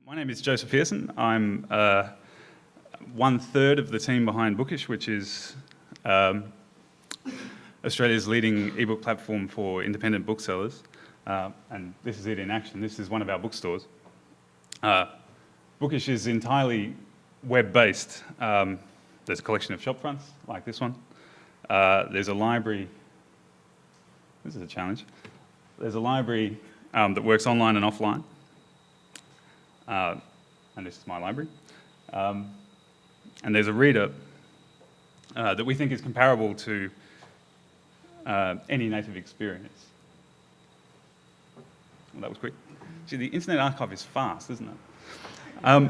My name is Joseph Pearson. I'm one-third of the team behind Bookish, which is Australia's leading ebook platform for independent booksellers. And this is it in action. This is one of our bookstores. Bookish is entirely web-based. There's a collection of shop fronts, like this one. There's a library. This is a challenge. There's a library that works online and offline. And this is my library. And there's a reader that we think is comparable to any native experience. Well, that was quick. See, the Internet Archive is fast, isn't it? Oh,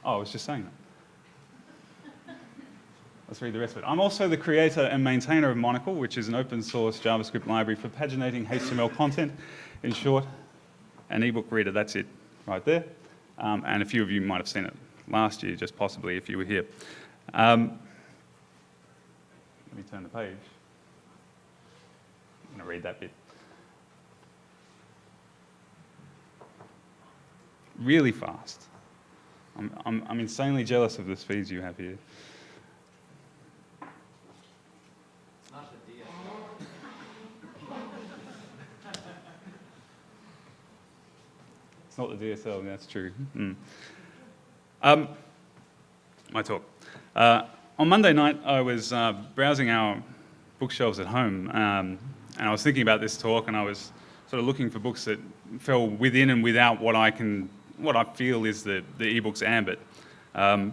I was just saying that. Let's read the rest of it. I'm also the creator and maintainer of Monocle, which is an open source JavaScript library for paginating HTML content. In short, an ebook reader, that's it right there. And a few of you might have seen it last year, just possibly if you were here. Let me turn the page. I'm going to read that bit. Really fast. I'm insanely jealous of the speeds you have here. It's not the DSL, that's true. My talk. On Monday night, I was browsing our bookshelves at home, and I was thinking about this talk, and I was sort of looking for books that fell within and without what I feel is the ebooks ambit. I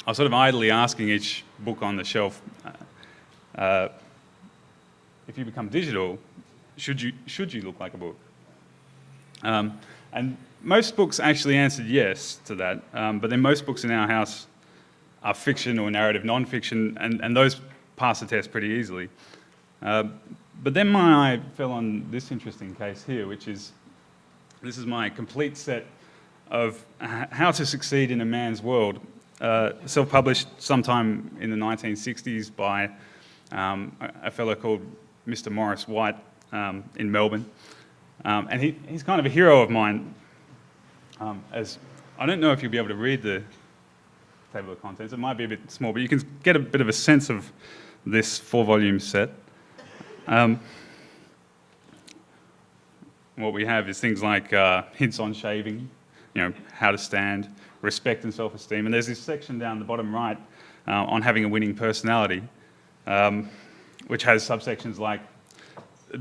was sort of idly asking each book on the shelf, if you become digital, should you look like a book? And most books actually answered yes to that, but then most books in our house are fiction or narrative non-fiction, and those pass the test pretty easily. But then my eye fell on this interesting case here, which is, this is my complete set of How to Succeed in a Man's World, self-published sometime in the 1960s by a fellow called Mr. Maurice White in Melbourne. And he's kind of a hero of mine, as I don't know if you'll be able to read the table of contents. It might be a bit small, but you can get a bit of a sense of this 4-volume set. What we have is things like hints on shaving, how to stand, respect and self-esteem. And there's this section down the bottom right on having a winning personality, which has subsections like,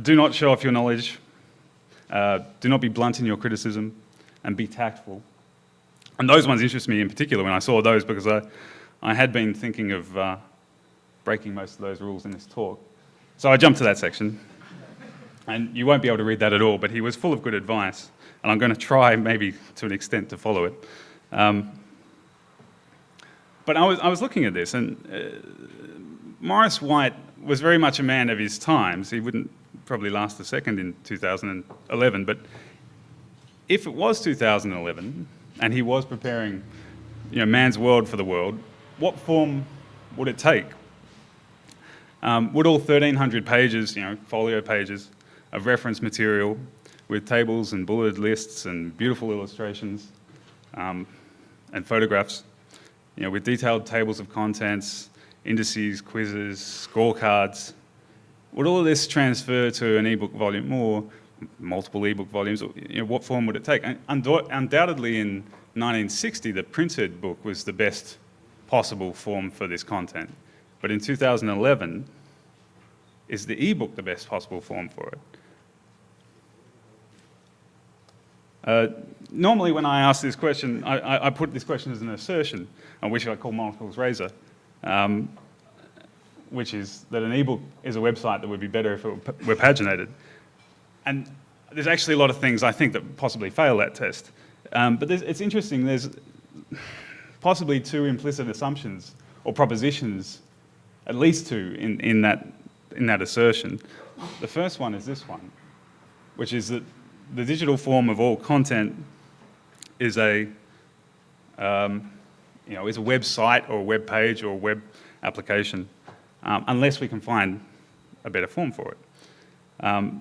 do not show off your knowledge, do not be blunt in your criticism, and be tactful. And those ones interest me in particular when I saw those, because I had been thinking of breaking most of those rules in this talk. So I jumped to that section. And you won't be able to read that at all, but he was full of good advice. And I'm going to try, maybe to an extent, to follow it. But I was looking at this, and Maurice White was very much a man of his times. He wouldn't probably last a second in 2011, but if it was 2011 and he was preparing man's world for the world, what form would it take? Would all 1,300 pages, folio pages of reference material with tables and bulleted lists and beautiful illustrations and photographs, with detailed tables of contents, indices, quizzes, scorecards, would all of this transfer to an ebook volume or multiple ebook volumes? What form would it take? Undoubtedly in 1960, the printed book was the best possible form for this content. But in 2011, is the ebook the best possible form for it? Normally when I ask this question, I put this question as an assertion, which I call Monocle's razor. Which is that an ebook is a website that would be better if it were paginated. And there's actually a lot of things I think that possibly fail that test. But it's interesting, there's possibly two implicit assumptions or propositions, at least two, in that assertion. The first one is this one, which is that the digital form of all content is a website or a web page or a web application. Unless we can find a better form for it.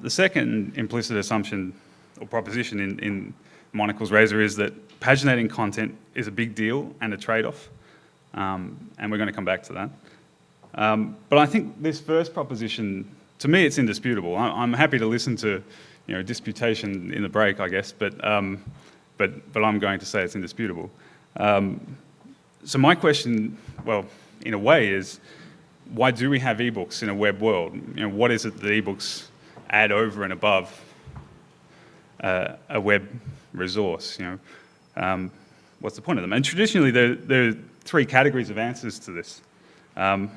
The second implicit assumption or proposition in Monocle's razor is that paginating content is a big deal and a trade-off, and we're going to come back to that. But I think this first proposition, to me, it's indisputable. I'm happy to listen to, disputation in the break, I guess, but I'm going to say it's indisputable. So my question, well, in a way, is why do we have ebooks in a web world? What is it that ebooks add over and above a web resource? What's the point of them? And traditionally, there are three categories of answers to this. That's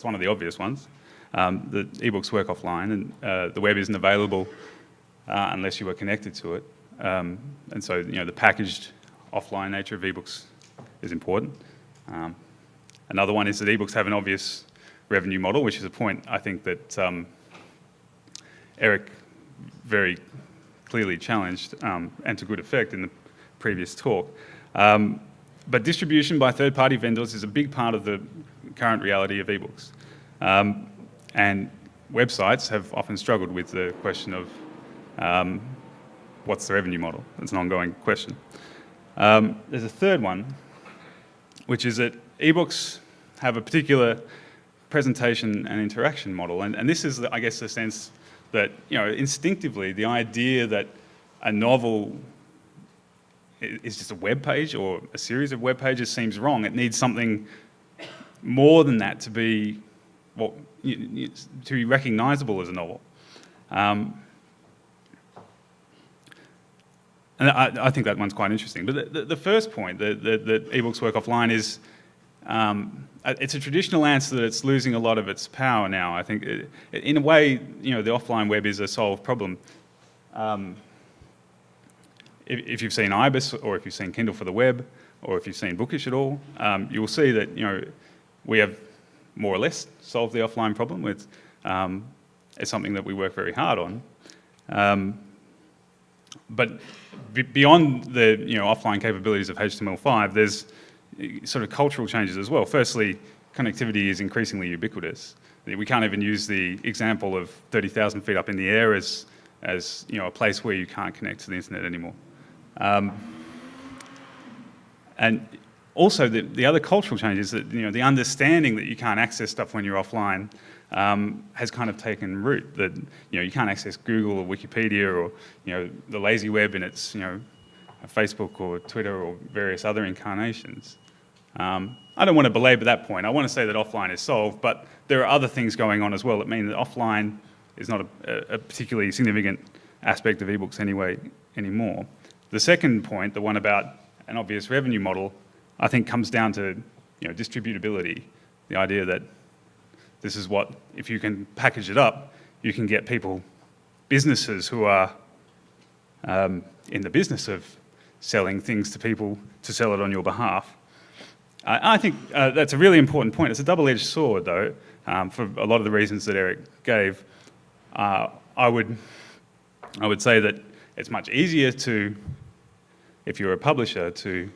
one of the obvious ones. The ebooks work offline, and the web isn't available unless you are connected to it. And so, the packaged offline nature of ebooks is important. Another one is that ebooks have an obvious revenue model, which is a point I think that Eric very clearly challenged, and to good effect in the previous talk. But distribution by third-party vendors is a big part of the current reality of ebooks. And websites have often struggled with the question of what's the revenue model? It's an ongoing question. There's a third one, which is that ebooks have a particular presentation and interaction model. And this is, I guess, the sense that, instinctively, the idea that a novel is just a web page or a series of web pages seems wrong. It needs something more than that to be recognisable as a novel. And I think that one's quite interesting. But the first point, that ebooks work offline, is it's a traditional answer that it's losing a lot of its power now. I think, in a way, the offline web is a solved problem. If you've seen Ibis, or if you've seen Kindle for the Web, or if you've seen Bookish at all, you will see that we have more or less solved the offline problem. It's something that we work very hard on. But beyond the offline capabilities of HTML5, there's sort of cultural changes as well. Firstly, connectivity is increasingly ubiquitous. We can't even use the example of 30,000 feet up in the air as a place where you can't connect to the internet anymore. And also, the other cultural change is that the understanding that you can't access stuff when you're offline has kind of taken root. That you can't access Google or Wikipedia or the lazy web in its Facebook or Twitter or various other incarnations. I don't want to belabor that point. I want to say that offline is solved, but there are other things going on as well that mean that offline is not a particularly significant aspect of ebooks anymore. The second point, the one about an obvious revenue model, I think comes down to distributability, the idea that this is what, if you can package it up, you can get businesses who are in the business of selling things to people to sell it on your behalf. I think that's a really important point. It's a double-edged sword, though, for a lot of the reasons that Eric gave. I would say that it's much easier to, if you're a publisher, to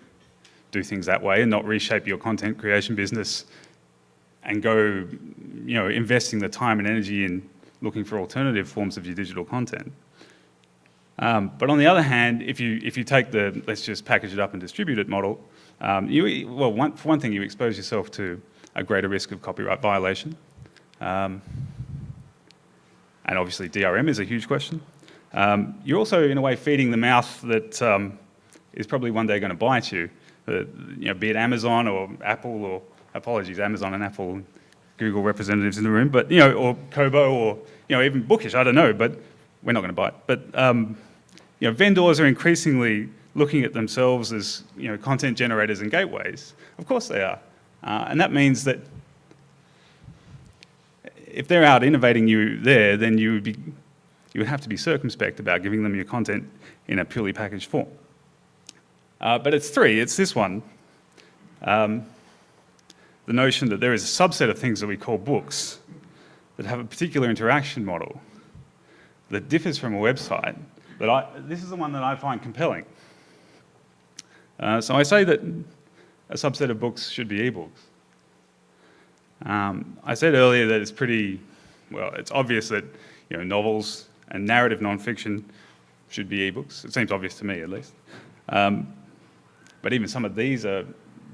do things that way and not reshape your content creation business and go, investing the time and energy in looking for alternative forms of your digital content. But on the other hand, if you take the let's just package it up and distribute it model, for one thing, you expose yourself to a greater risk of copyright violation. And obviously DRM is a huge question. You're also, in a way, feeding the mouth that is probably one day going to bite you. Be it Amazon or Apple, or apologies, Amazon and Apple, Google representatives in the room, but or Kobo, or even Bookish. I don't know, but we're not going to bite. But vendors are increasingly looking at themselves as content generators and gateways. Of course they are, and that means that if they're out innovating you there, then you would have to be circumspect about giving them your content in a purely packaged form. But it's this one. The notion that there is a subset of things that we call books that have a particular interaction model that differs from a website. This is the one that I find compelling. So I say that a subset of books should be ebooks. I said earlier that it's pretty Well, it's obvious that novels and narrative non-fiction should be ebooks. It seems obvious to me, at least. But even some of these are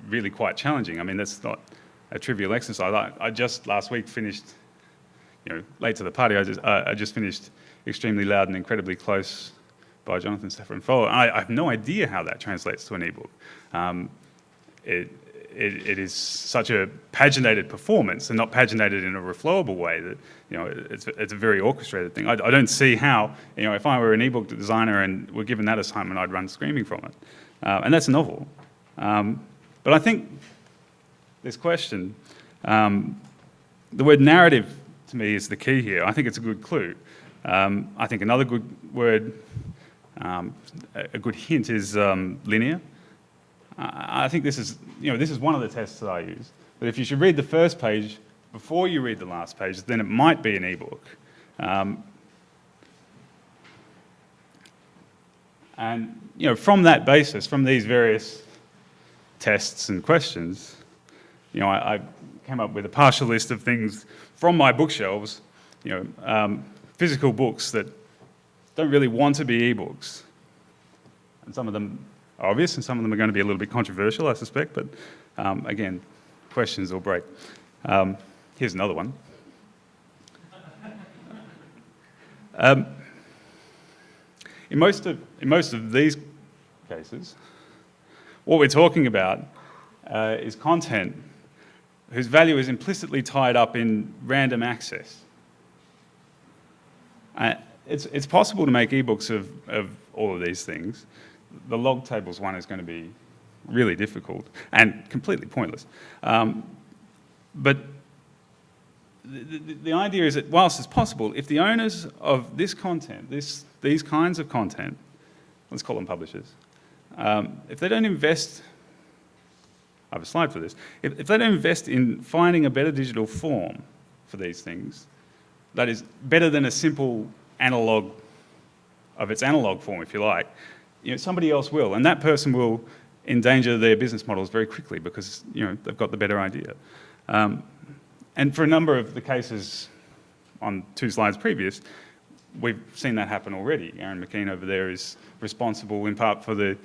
really quite challenging. I mean, that's not a trivial exercise. I just last week finished, late to the party, I just finished Extremely Loud and Incredibly Close by Jonathan Safran Foer. I have no idea how that translates to an ebook. It is such a paginated performance, and not paginated in a reflowable way, that it's a very orchestrated thing. I don't see how, if I were an ebook designer and were given that assignment, I'd run screaming from it. And that's a novel. But I think this question, the word narrative to me is the key here. I think it's a good clue. I think another good word, a good hint, is linear. I think this is one of the tests that I use. That if you should read the first page before you read the last page, then it might be an ebook. And from that basis, from these various tests and questions, I came up with a partial list of things from my bookshelves, physical books that don't really want to be ebooks. And some of them are obvious, and some of them are going to be a little bit controversial, I suspect, but again, questions will break. Here's another one. In most of these cases, what we're talking about is content whose value is implicitly tied up in random access. It's possible to make ebooks of all of these things. The log tables one is going to be really difficult and completely pointless. But the idea is that whilst it's possible, if the owners of this content, these kinds of content, let's call them publishers, if they don't invest, I have a slide for this, if they don't invest in finding a better digital form for these things, that is better than a simple analogue of its analogue form, if you like, somebody else will, and that person will endanger their business models very quickly because they've got the better idea. And for a number of the cases on 2 slides previous, we've seen that happen already. Aaron McKean over there is responsible in part for the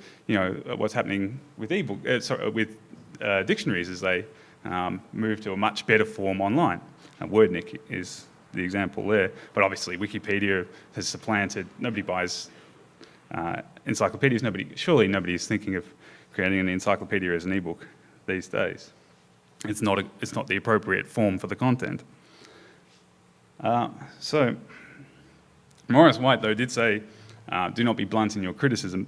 what's happening with dictionaries as they move to a much better form online. WordNick is the example there, but obviously Wikipedia has supplanted. Nobody buys encyclopedias. Surely nobody is thinking of creating an encyclopedia as an ebook these days. It's not the appropriate form for the content. So Maurice White, though, did say, do not be blunt in your criticism.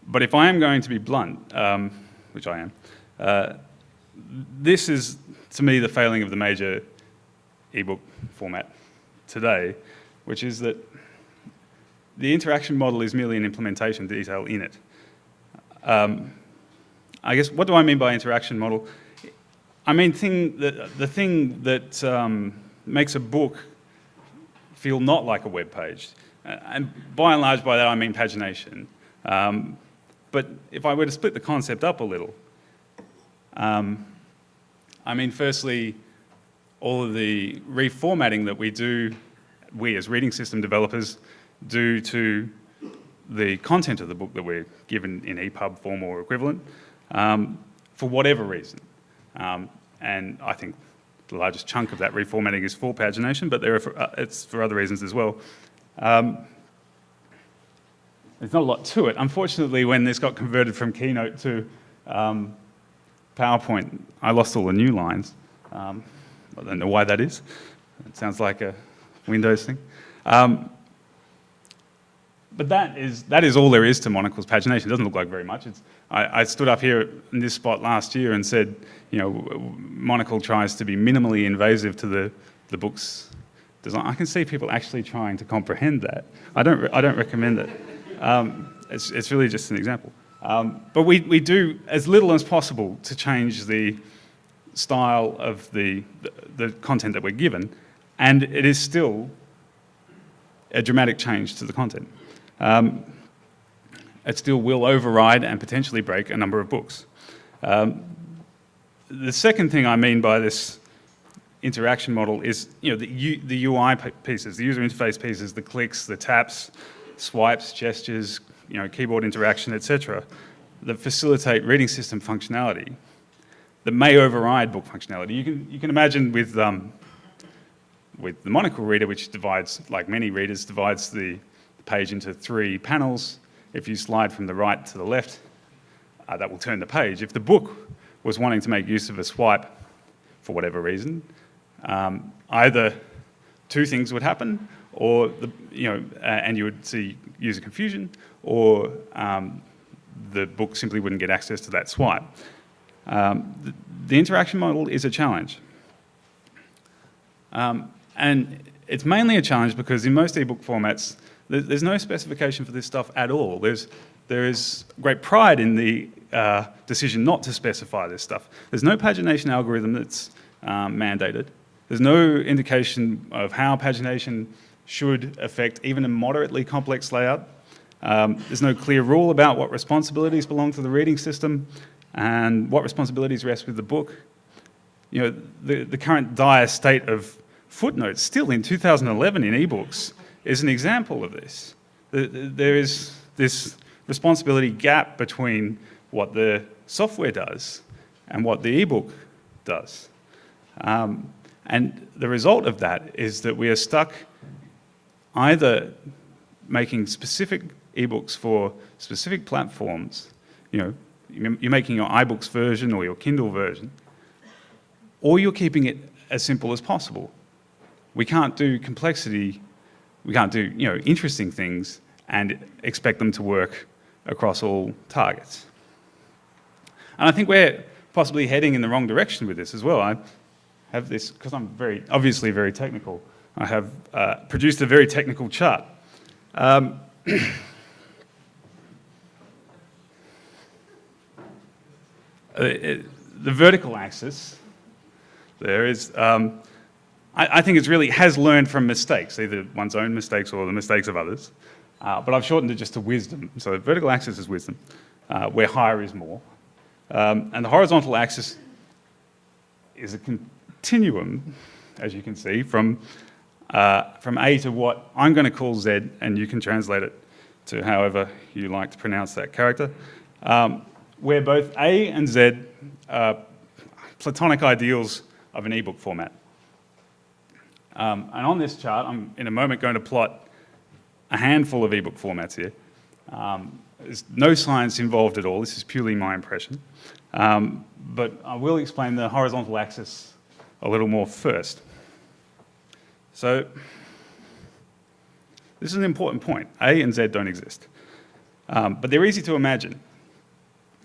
But if I am going to be blunt, which I am, this is, to me, the failing of the major ebook format today, which is that the interaction model is merely an implementation detail in it. I guess, what do I mean by interaction model? I mean the thing that makes a book feel not like a web page. And by and large, by that I mean pagination. But if I were to split the concept up a little, I mean, firstly, all of the reformatting that we as reading system developers do to the content of the book that we're given in EPUB form or equivalent, for whatever reason. And I think the largest chunk of that reformatting is for pagination, but it's for other reasons as well. There's not a lot to it. Unfortunately, when this got converted from Keynote to PowerPoint, I lost all the new lines. I don't know why that is. It sounds like a Windows thing. But that is all there is to Monocle's pagination. It doesn't look like very much. I stood up here in this spot last year and said, Monocle tries to be minimally invasive to the book's design. I can see people actually trying to comprehend that. I don't recommend it. It's really just an example. But we do as little as possible to change the style of the content that we're given, and it is still a dramatic change to the content. It still will override and potentially break a number of books. The second thing I mean by this interaction model is the UI pieces, the user interface pieces, the clicks, the taps, swipes, gestures, keyboard interaction, etc., that facilitate reading system functionality that may override book functionality. You can imagine with the monocle reader, which divides, like many readers, divides the page into 3 panels. If you slide from the right to the left, that will turn the page. If the book was wanting to make use of a swipe for whatever reason, either 2 things would happen, or and you would see user confusion, or the book simply wouldn't get access to that swipe. The interaction model is a challenge. And it's mainly a challenge because in most ebook formats, there's no specification for this stuff at all. There is great pride in the decision not to specify this stuff. There's no pagination algorithm that's mandated. There's no indication of how pagination should affect even a moderately complex layout. There's no clear rule about what responsibilities belong to the reading system and what responsibilities rest with the book. The current dire state of footnotes still in 2011 in ebooks is an example of this. There is this responsibility gap between what the software does and what the ebook does. And the result of that is that we are stuck either making specific ebooks for specific platforms, you're making your iBooks version or your Kindle version, or you're keeping it as simple as possible. We can't do complexity, we can't do interesting things and expect them to work across all targets. And I think we're possibly heading in the wrong direction with this as well. I have this, because I'm obviously very technical, I have produced a very technical chart. The vertical axis there is, I think it has learned from mistakes, either one's own mistakes or the mistakes of others. But I've shortened it just to wisdom. So the vertical axis is wisdom, where higher is more. And the horizontal axis is a continuum, as you can see, from A to what I'm going to call Z, and you can translate it to however you like to pronounce that character, where both A and Z are platonic ideals of an ebook format. And on this chart, I'm in a moment going to plot a handful of ebook formats here. There's no science involved at all. This is purely my impression. But I will explain the horizontal axis a little more first. So this is an important point. A and Z don't exist. But they're easy to imagine.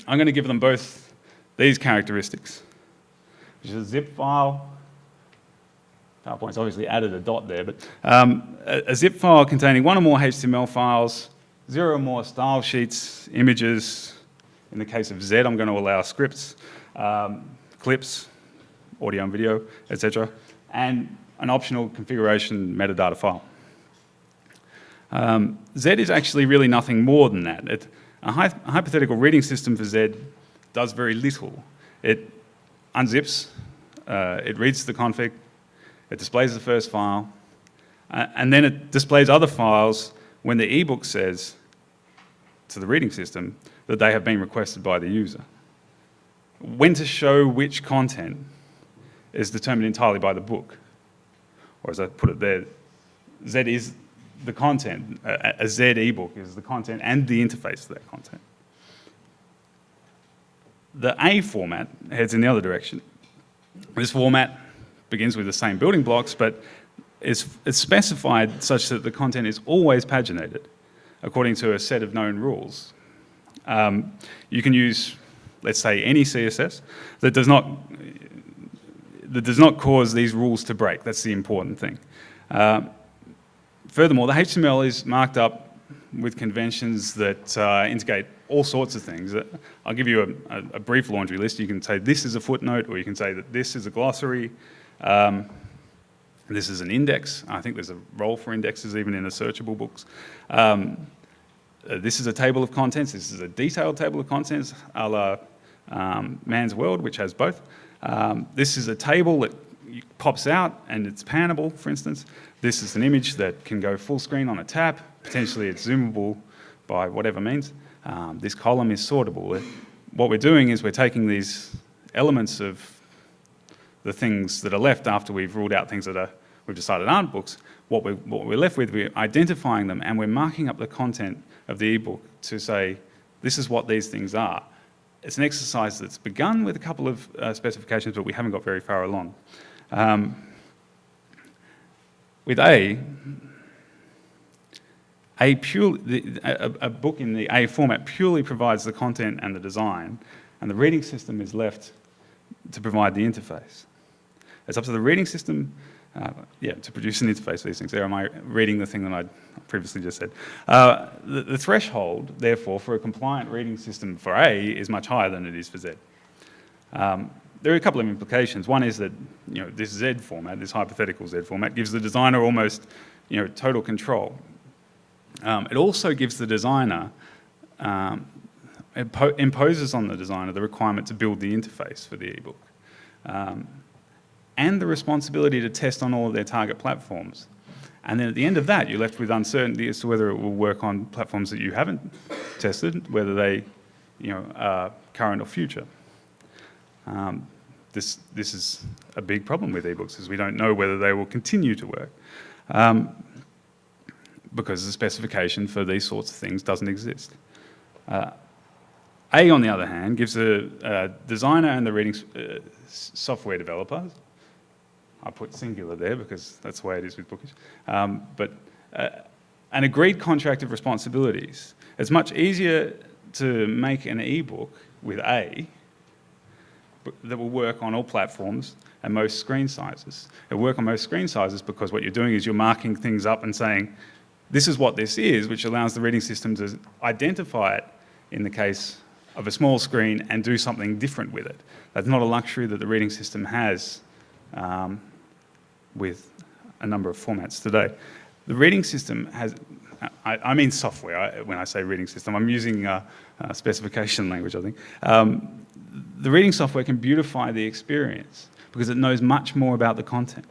I'm going to give them both these characteristics, which is a zip file. PowerPoint's obviously added a dot there, but a zip file containing 1 or more HTML files, 0 or more style sheets, images. In the case of Z, I'm going to allow scripts, clips, audio and video, etc., and an optional configuration metadata file. Z is actually really nothing more than that. A hypothetical reading system for Z does very little. It unzips, it reads the config, it displays the first file, and then it displays other files when the ebook says to the reading system that they have been requested by the user. When to show which content is determined entirely by the book. Or as I put it there, Z is the content. A Z ebook is the content and the interface to that content. The A format heads in the other direction. This format begins with the same building blocks, but it's specified such that the content is always paginated according to a set of known rules. You can use, let's say, any CSS that does not cause these rules to break. That's the important thing. Furthermore, the HTML is marked up with conventions that indicate all sorts of things. I'll give you a brief laundry list. You can say this is a footnote, or you can say that this is a glossary. This is an index. I think there's a role for indexes even in the searchable books. This is a table of contents. This is a detailed table of contents, a la Man's World, which has both. This is a table that pops out and it's pannable, for instance. This is an image that can go full screen on a tap. Potentially it's zoomable by whatever means. This column is sortable. What we're doing is we're taking these elements of the things that are left after we've ruled out things that we've decided aren't books. What we're left with, we're identifying them and we're marking up the content of the ebook to say, this is what these things are. It's an exercise that's begun with a couple of specifications, but we haven't got very far along. With a book in the A format purely provides the content and the design, and the reading system is left to provide the interface. It's up to the reading system to produce an interface for these things. There, am I reading the thing that I previously just said? The threshold, therefore, for a compliant reading system for A is much higher than it is for Z. There are a couple of implications. One is that this Z format, this hypothetical Z format, gives the designer almost total control. It also gives the designer, imposes on the designer the requirement to build the interface for the ebook. And the responsibility to test on all of their target platforms. And then at the end of that, you're left with uncertainty as to whether it will work on platforms that you haven't tested, whether they are current or future. This is a big problem with ebooks, is we don't know whether they will continue to work because the specification for these sorts of things doesn't exist. A, on the other hand, gives the designer and the reading software developers, I put singular there because that's the way it is with bookish, but an agreed contract of responsibilities. It's much easier to make an ebook with A that will work on all platforms and most screen sizes. It'll work on most screen sizes because what you're doing is you're marking things up and saying, this is what this is, which allows the reading system to identify it in the case of a small screen and do something different with it. That's not a luxury that the reading system has with a number of formats today. The reading system has, I mean software, when I say reading system, I'm using specification language, I think. The reading software can beautify the experience because it knows much more about the content.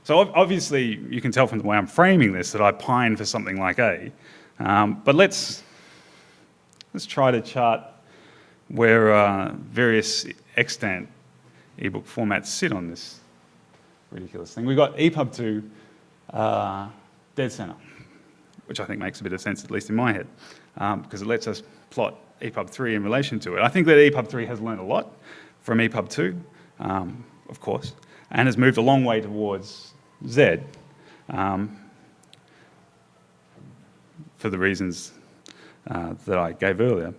So obviously, you can tell from the way I'm framing this that I pine for something like A. But let's try to chart where various extant ebook formats sit on this ridiculous thing. We've got EPUB 2 dead center, which I think makes a bit of sense, at least in my head, because it lets us plot EPUB 3 in relation to it. I think that EPUB 3 has learned a lot from EPUB 2, of course, and has moved a long way towards Z for the reasons that I gave earlier.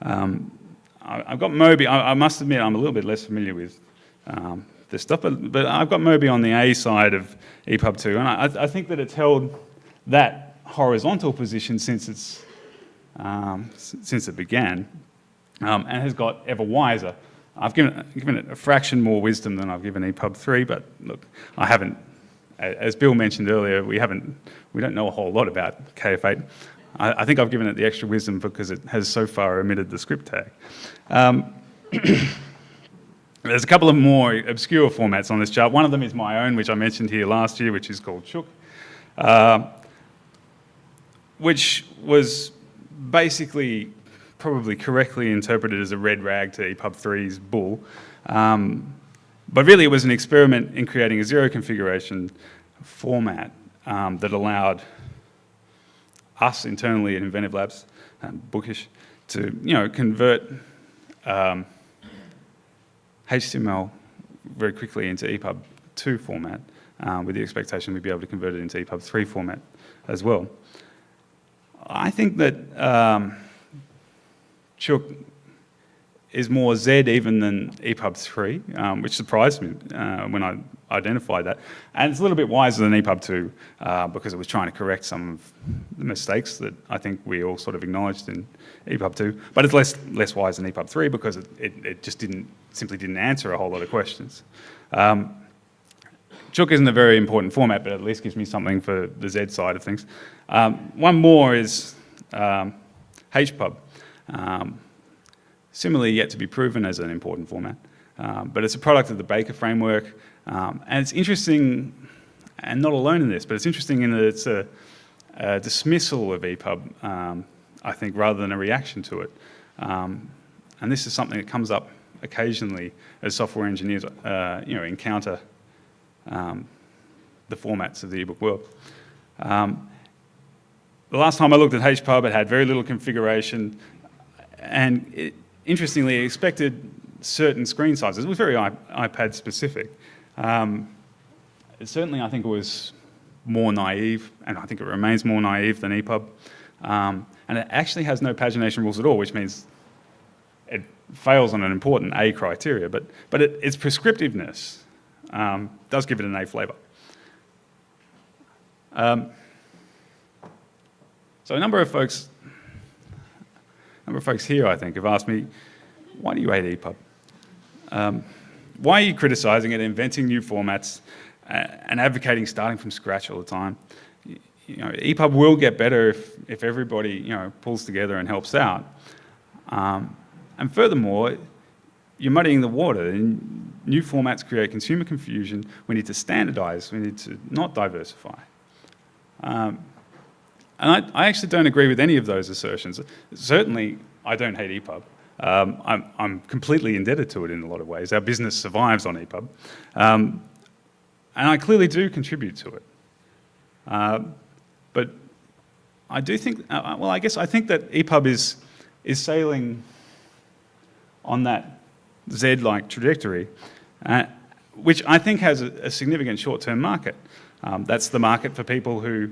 I've got Moby. I must admit I'm a little bit less familiar with this stuff, but I've got Moby on the A side of EPUB 2, and I think that it's held that horizontal position since it began, and has got ever wiser. I've given it a fraction more wisdom than I've given EPUB 3, but look, I haven't, as Bill mentioned earlier, we don't know a whole lot about KF8. I think I've given it the extra wisdom because it has so far omitted the script tag. There's a couple of more obscure formats on this chart. One of them is my own, which I mentioned here last year, which is called Chook, which was basically probably correctly interpreted as a red rag to EPUB 3's bull. But really it was an experiment in creating a zero configuration format that allowed us internally at Inventive Labs, Bookish, to convert HTML very quickly into EPUB 2 format, with the expectation we'd be able to convert it into EPUB 3 format as well. I think that Chook is more Z even than EPUB 3, which surprised me when I identified that. And it's a little bit wiser than EPUB 2 because it was trying to correct some of the mistakes that I think we all sort of acknowledged in EPUB 2. But it's less wise than EPUB 3 because it just simply didn't answer a whole lot of questions. Chook isn't a very important format, but at least gives me something for the Z side of things. One more is HPUB. Similarly yet to be proven as an important format, but it's a product of the Baker framework. And it's interesting, and not alone in this, but it's interesting in that it's a dismissal of EPUB, I think, rather than a reaction to it. And this is something that comes up occasionally as software engineers encounter the formats of the ebook world. The last time I looked at HPUB, it had very little configuration, and interestingly, it expected certain screen sizes. It was very iPad specific. Certainly, I think it was more naive, and I think it remains more naive than EPUB. And it actually has no pagination rules at all, which means it fails on an important A criteria, but its prescriptiveness does give it an A flavour. So a number of folks here, I think, have asked me, why do you hate EPUB? Why are you criticising it, inventing new formats, and advocating starting from scratch all the time? EPUB will get better if everybody pulls together and helps out. And furthermore, you're muddying the water. And new formats create consumer confusion. We need to standardise. We need to not diversify. And I actually don't agree with any of those assertions. Certainly, I don't hate EPUB. I'm completely indebted to it in a lot of ways. Our business survives on EPUB. And I clearly do contribute to it. But I do think, I guess I think that EPUB is sailing on that Z-like trajectory, which I think has a significant short-term market. That's the market for people who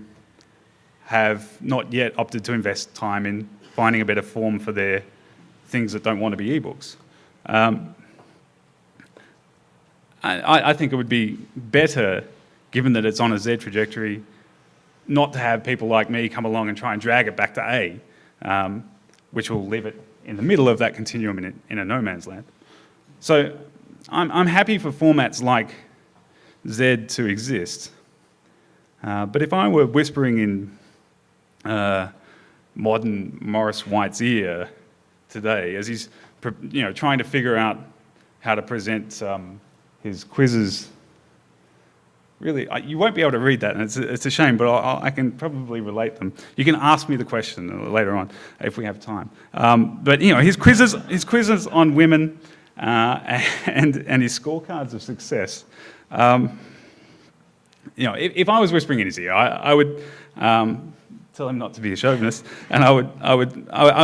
have not yet opted to invest time in finding a better form for their things that don't want to be ebooks. I think it would be better, given that it's on a Z trajectory, not to have people like me come along and try and drag it back to A, which will leave it in the middle of that continuum in a no man's land. So I'm happy for formats like Z to exist. But if I were whispering in modern Morris White's ear today, as he's trying to figure out how to present his quizzes, really, you won't be able to read that, and it's a shame, but I can probably relate them. You can ask me the question later on if we have time. But his quizzes on women and his scorecards of success. If I was whispering in his ear, I would tell him not to be a chauvinist, and I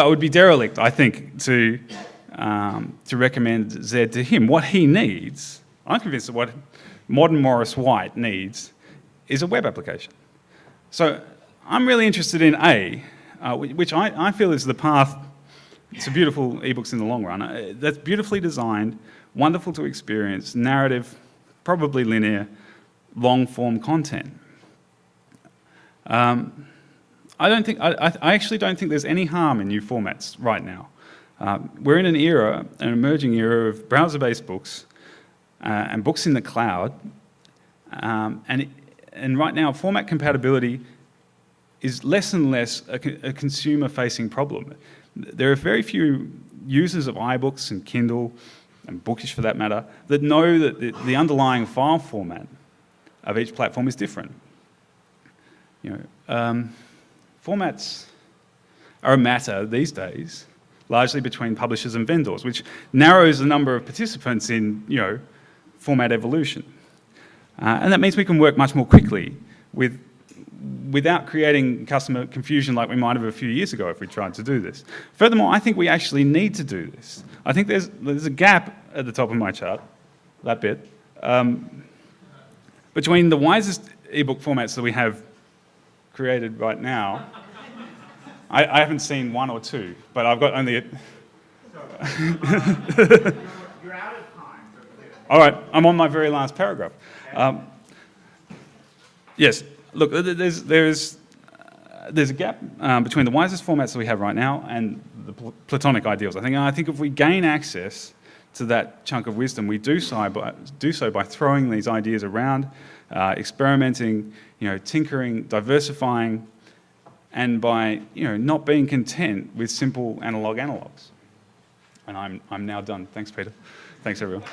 would be derelict, I think, to recommend Z to him. What he needs, I'm convinced that what modern Morris White needs is a web application. So I'm really interested in A, which I feel is the path to beautiful ebooks in the long run. That's beautifully designed, wonderful to experience, narrative, probably linear, long-form content. I actually don't think there's any harm in new formats right now. We're in an emerging era of browser-based books and books in the cloud, and right now format compatibility is less and less a consumer-facing problem. There are very few users of iBooks and Kindle, and Bookish for that matter, that know that the underlying file format of each platform is different. Formats are a matter these days largely between publishers and vendors, which narrows the number of participants in format evolution. And that means we can work much more quickly without creating customer confusion like we might have a few years ago if we tried to do this. Furthermore, I think we actually need to do this. I think there's a gap at the top of my chart, that bit, between the wisest ebook formats that we have created right now. I haven't seen one or two, but I've got only... You're out of time. All right, I'm on my very last paragraph. Yes, look, there's a gap between the wisest formats that we have right now and the Platonic ideals. I think if we gain access to that chunk of wisdom, we do so by throwing these ideas around, experimenting, tinkering, diversifying, and by not being content with simple analog analogs. And I'm now done. Thanks, Peter. Thanks, everyone.